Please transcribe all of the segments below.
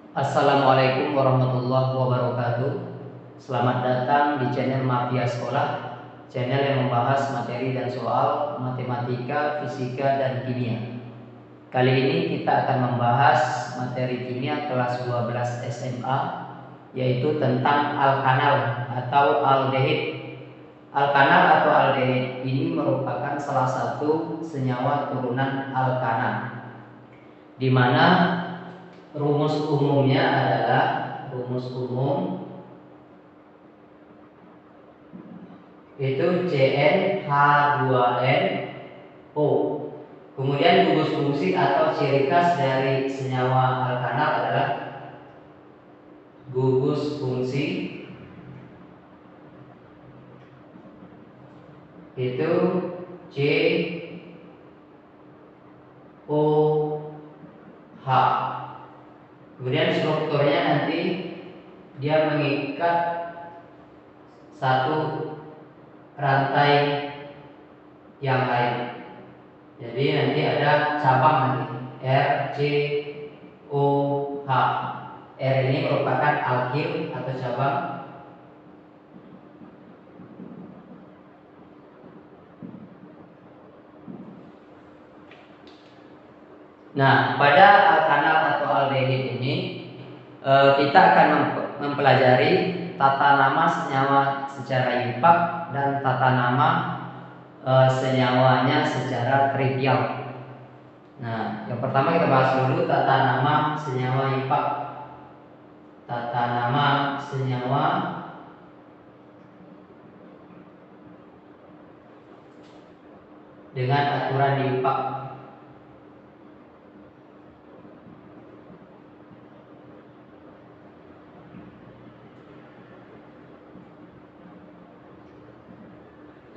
Assalamualaikum warahmatullahi wabarakatuh. Selamat datang di channel Mafia Sekolah, channel yang membahas materi dan soal matematika, fisika, dan kimia. Kali ini kita akan membahas materi kimia kelas 12 SMA, yaitu tentang alkanal atau aldehid. Alkanal atau aldehid ini merupakan salah satu senyawa turunan alkana, di mana rumus umumnya adalah rumus umum itu CnH2nO. Kemudian gugus fungsi atau ciri khas dari senyawa alkanal adalah gugus fungsi itu COH. Kemudian strukturnya nanti dia mengikat satu rantai yang lain. Jadi nanti ada cabang nanti RCOH. R ini merupakan alkil atau cabang. Nah, pada alkanal atau aldehid ini kita akan mempelajari tata nama senyawa secara impak dan tata nama senyawanya secara trivial. Nah, yang pertama kita bahas dulu tata nama senyawa impak. Tata nama senyawa dengan aturan impak.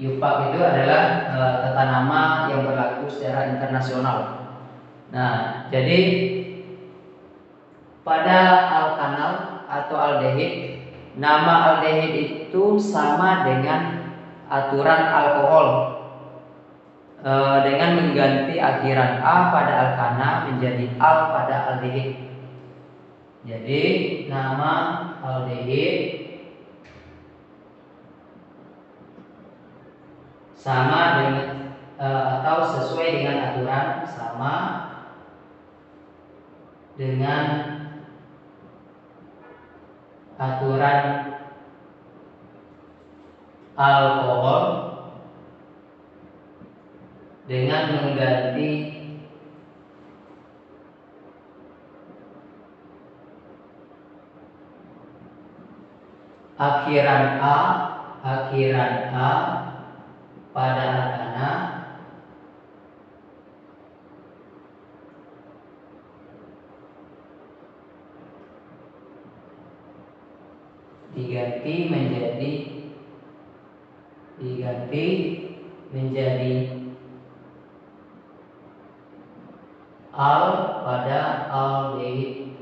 IUPAC itu adalah tata nama yang berlaku secara internasional. Nah, jadi pada alkanal atau aldehid, nama aldehid itu sama dengan aturan alkohol, dengan mengganti akhiran A pada alkana menjadi al pada aldehid. Jadi nama aldehid sama dengan atau sesuai dengan aturan sama dengan aturan alkohol dengan mengganti akhiran A pada alkana diganti menjadi al pada aldehid.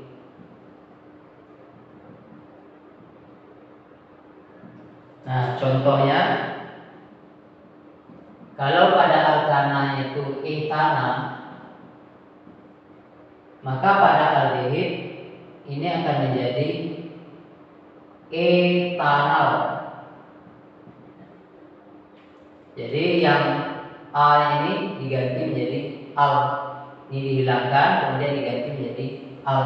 Nah, contohnya kalau pada alkana itu etana, maka pada aldehid ini akan menjadi etanal. Jadi yang A ini diganti menjadi al. Ini dihilangkan kemudian diganti menjadi al.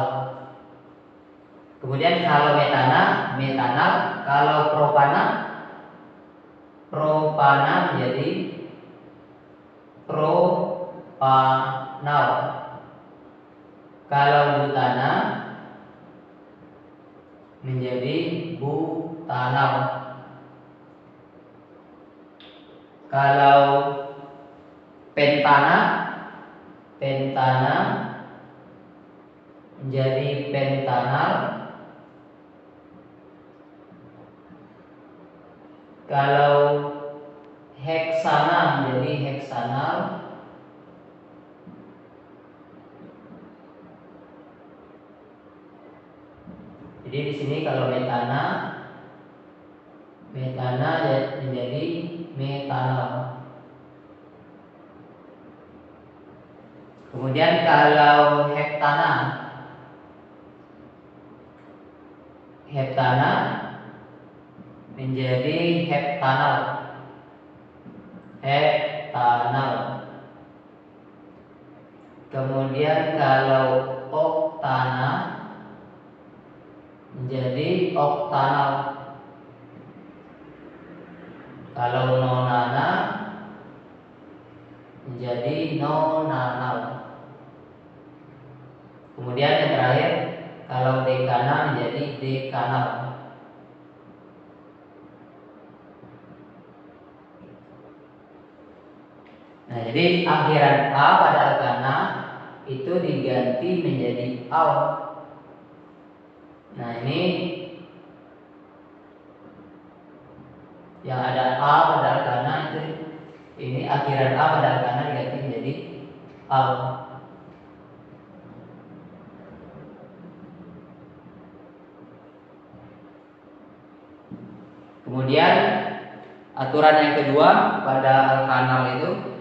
Kemudian kalau metanal, kalau propana menjadi propanal. Kalau butana menjadi butanal. Kalau pentana menjadi pentanal. Kalau heksana menjadi heksanal. Jadi di sini kalau metana menjadi metanal. Kemudian kalau hektana heptana menjadi heptanal. Kemudian kalau oktana menjadi oktanal. Kalau nonana menjadi nonanal. Kemudian yang terakhir, kalau dekana menjadi dekanal. Nah, jadi akhiran a pada alkana itu diganti menjadi al. Nah, ini yang ada a pada alkana itu, ini akhiran a pada alkana diganti menjadi al. Kemudian aturan yang kedua pada alkanal itu,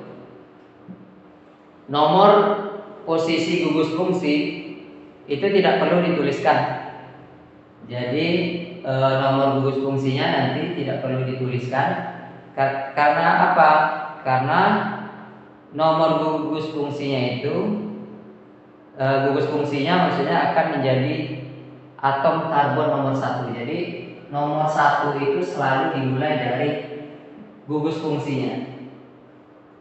nomor posisi gugus fungsi itu tidak perlu dituliskan. Jadi nomor gugus fungsinya nanti tidak perlu dituliskan. Karena apa? Karena nomor gugus fungsinya itu, gugus fungsinya maksudnya akan menjadi atom karbon nomor 1. Jadi nomor 1 itu selalu dimulai dari gugus fungsinya.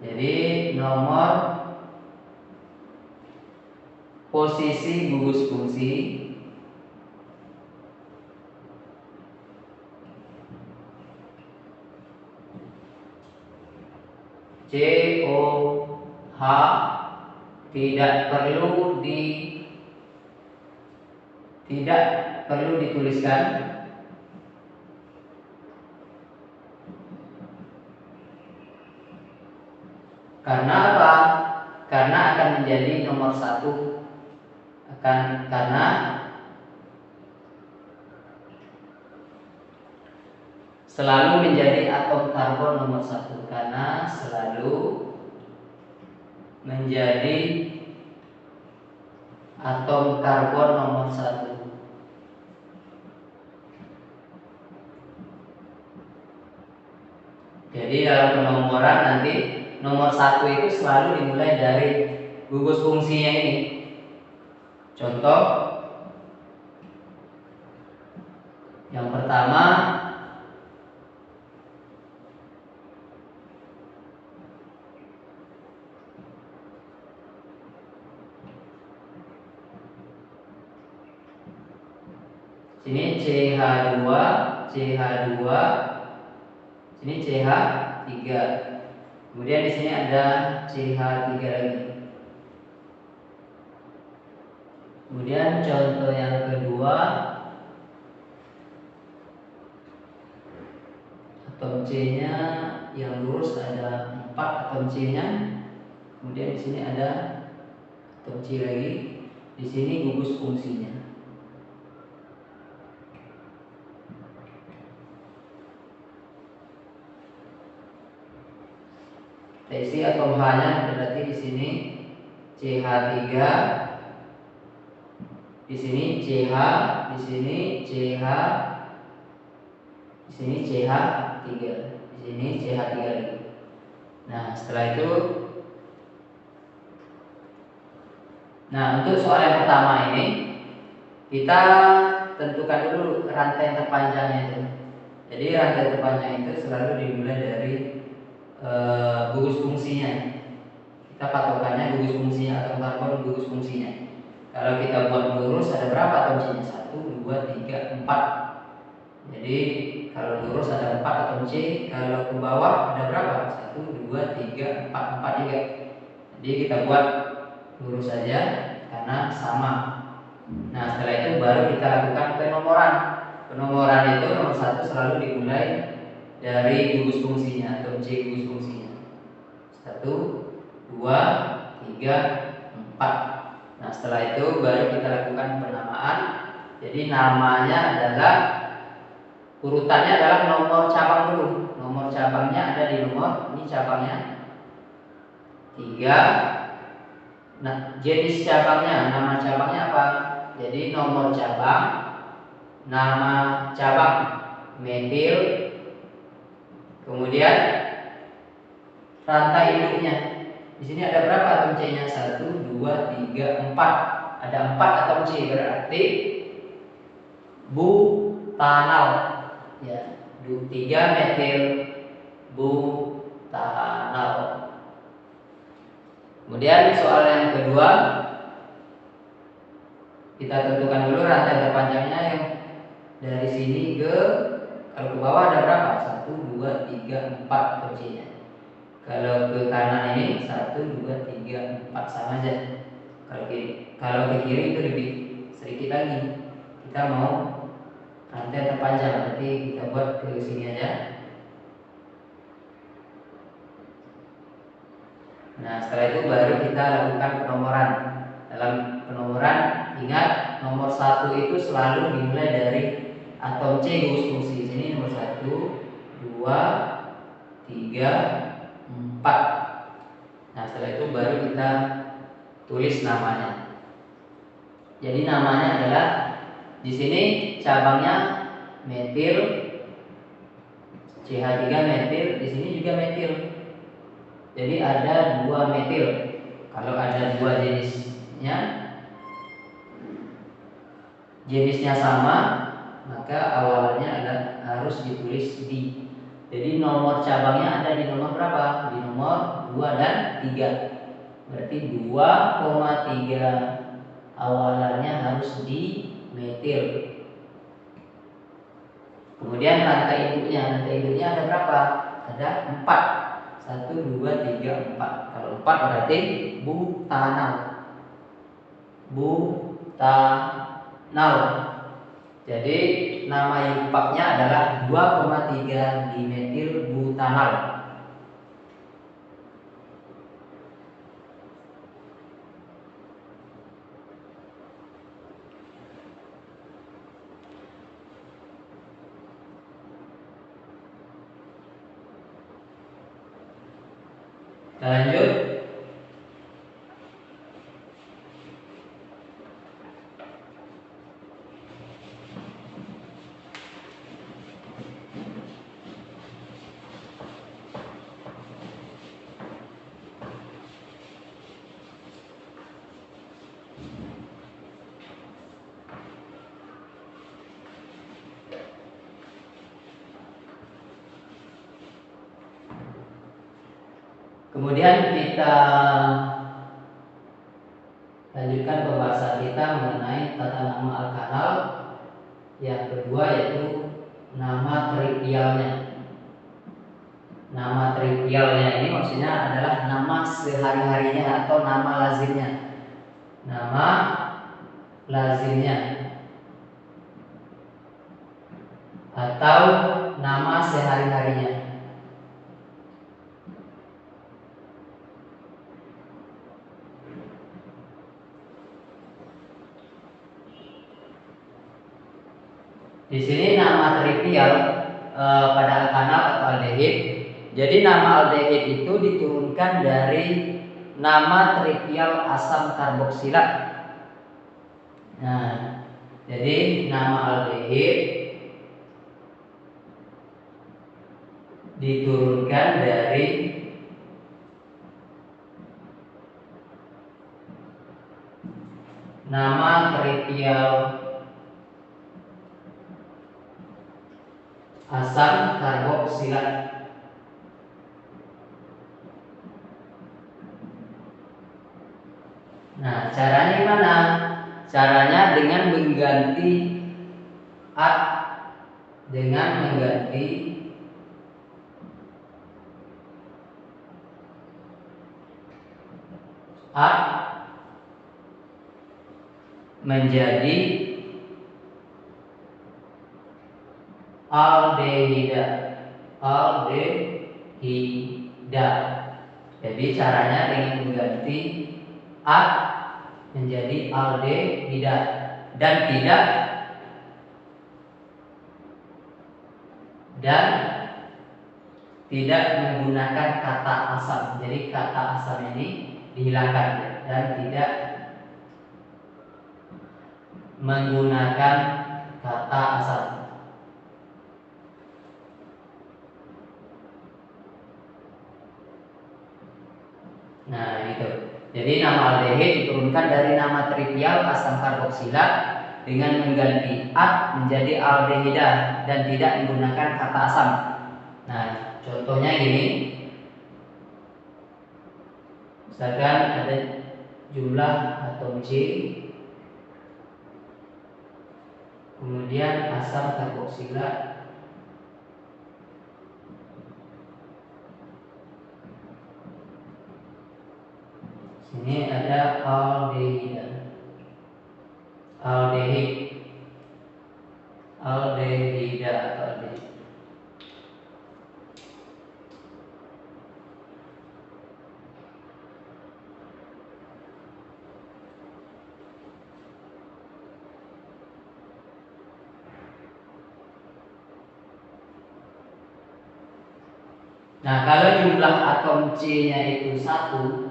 Jadi nomor posisi gugus fungsi COH tidak perlu dituliskan. Karena apa? Karena akan menjadi nomor 1. Karena selalu menjadi atom karbon nomor 1. Karena selalu menjadi atom karbon nomor 1. Jadi dalam penomoran nanti nomor 1 itu selalu dimulai dari gugus fungsinya ini. Contoh yang pertama, sini CH2, sini CH3. Kemudian di sini ada CH3 lagi. Kemudian contoh yang kedua, atom C-nya yang lurus ada 4 atom C-nya. Kemudian di sini ada atom C lagi. Di sini gugus fungsinya. Isi atom H-nya berarti di sini CH3, di sini CH, di sini CH, di sini CH3, di sini CH3 lagi. Nah, setelah itu, untuk soal yang pertama ini kita tentukan dulu rantai terpanjangnya itu. Jadi rantai terpanjang itu selalu dimulai dari gugus fungsinya. Kita patokannya gugus fungsinya, atom karbon gugus fungsinya. Kalau kita buat lurus ada berapa atom C-nya? 1, 2, 3, 4. Jadi kalau lurus ada 4 atom C, kalau ke bawah ada berapa? 1, 2, 3, 4, 4 juga. Jadi kita buat lurus saja karena sama. Nah, setelah itu baru kita lakukan penomoran. Penomoran itu nomor 1 selalu dimulai dari gugus fungsinya, atom C gugus fungsinya. 1, 2, 3, 4. Nah, setelah itu baru kita lakukan penamaan. Jadi namanya adalah, urutannya adalah nomor cabang dulu. Nomor cabangnya ada di nomor, ini cabangnya 3. Nah, jenis cabangnya, nama cabangnya apa? Jadi nomor cabang nama cabang metil, kemudian rantai induknya. Di sini ada berapa atom C-nya? 1, 2, 3, 4. Ada 4 atom C, berarti butanal. Ya, 3 metil butanal. Kemudian soal yang kedua, kita tentukan dulu rantai terpanjangnya yang dari sini ke, kalau ke bawah ada berapa? 1, 2, 3, 4 atom C-nya. Kalau ke kanan ini 1, 2, 3, 4 sama aja. Kalau ke kiri itu lebih sedikit lagi. Kita mau rantai terpanjang, berarti kita buat ke sini aja. Nah, setelah itu baru kita lakukan penomoran. Dalam penomoran, ingat nomor 1 itu selalu dimulai dari atom C gugus fungsi. Sini nomor 1, 2, 3, 4. Nah, setelah itu baru kita tulis namanya. Jadi namanya adalah di sini cabangnya metil, CH3 metil, di sini juga metil. Jadi ada 2 metil. Kalau ada 2 jenisnya sama, maka awalannya harus ditulis di. Jadi nomor cabangnya ada di nomor berapa? Di nomor 2 dan 3. Berarti 2,3 awalannya harus di metil. Kemudian rantai induknya ada berapa? Ada 4. 1, 2, 3, 4. Kalau 4 berarti butanal. Butanal. Jadi nama IUPAC-nya adalah 2,3 dimetil butanal. Kita lanjut. Kemudian kita lanjutkan pembahasan kita mengenai tata nama alkanal. Yang kedua yaitu nama trivialnya. Nama trivialnya ini maksudnya adalah nama sehari-harinya atau nama lazimnya. Nama lazimnya atau nama sehari-harinya. Di sini nama trivial pada alkanal atau aldehid. Jadi nama aldehid itu diturunkan dari nama trivial asam karboksilat. Nah, jadi nama aldehid diturunkan dari nama trivial asam karboksilat. Nah, caranya gimana? Caranya dengan mengganti at menjadi aldehida. Jadi caranya dengan mengganti at menjadi aldehida dan tidak menggunakan kata asam. Jadi kata asam ini dihilangkan dan tidak menggunakan kata asam. Nah, itu. Jadi nama aldehid diturunkan dari nama trivial asam karboksilat dengan mengganti at menjadi aldehida dan tidak menggunakan kata asam. Nah, contohnya gini. Misalkan ada jumlah atom C, kemudian asam karboksilat, sini ada aldehida, aldehida atau aldehid. Nah, kalau jumlah atom C-nya itu 1,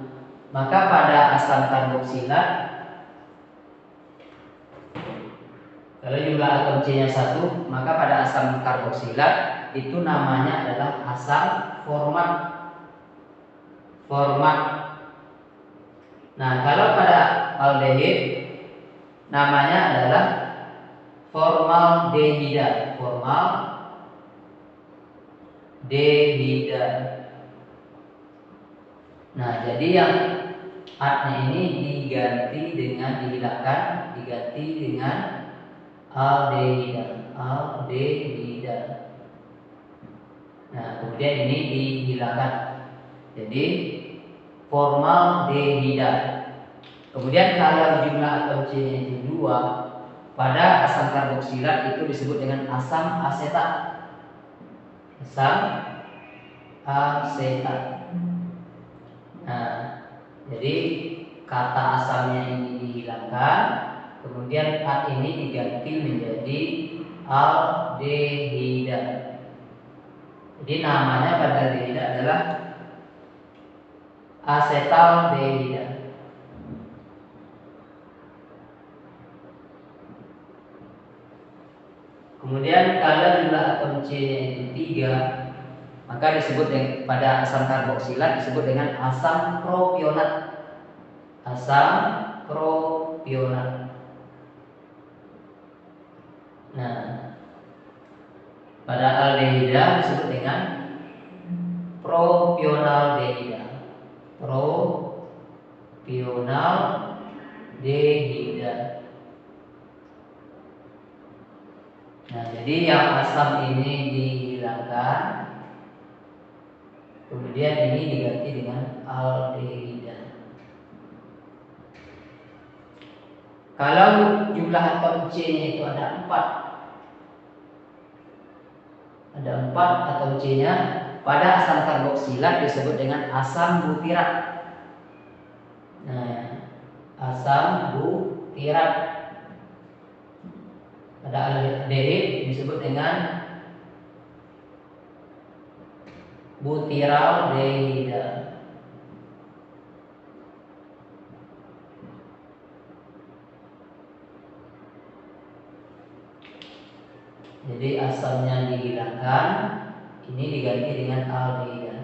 maka pada asam karboksilat, kalau jumlah atom C-nya 1, maka pada asam karboksilat itu namanya adalah asam format. Nah, kalau pada aldehid namanya adalah formaldehida. Nah, jadi yang at-nya ini diganti dengan aldehida. Nah, kemudian ini dihilangkan. Jadi formaldehida. Kemudian kalau jumlah atom C-nya itu 2, pada asam karboksilat itu disebut dengan asam asetat. Nah, jadi kata asamnya ini dihilangkan, kemudian at ini diganti menjadi aldehida. Jadi namanya pada aldehida adalah asetaldehida. Kemudian kalau jumlah atom C-nya itu 3, maka disebut pada asam karboksilat disebut dengan asam propionat. Nah, pada aldehida disebut dengan propionaldehida. Nah, jadi yang asam ini dihilangkan, kemudian ini diganti dengan aldehida. Kalau jumlah atom C-nya itu ada 4 atom C-nya, pada asam karboksilat disebut dengan asam butirat. Nah, asam butirat. Pada aldehid disebut dengan butiraldehida. Jadi asamnya dihilangkan, ini diganti dengan aldehida.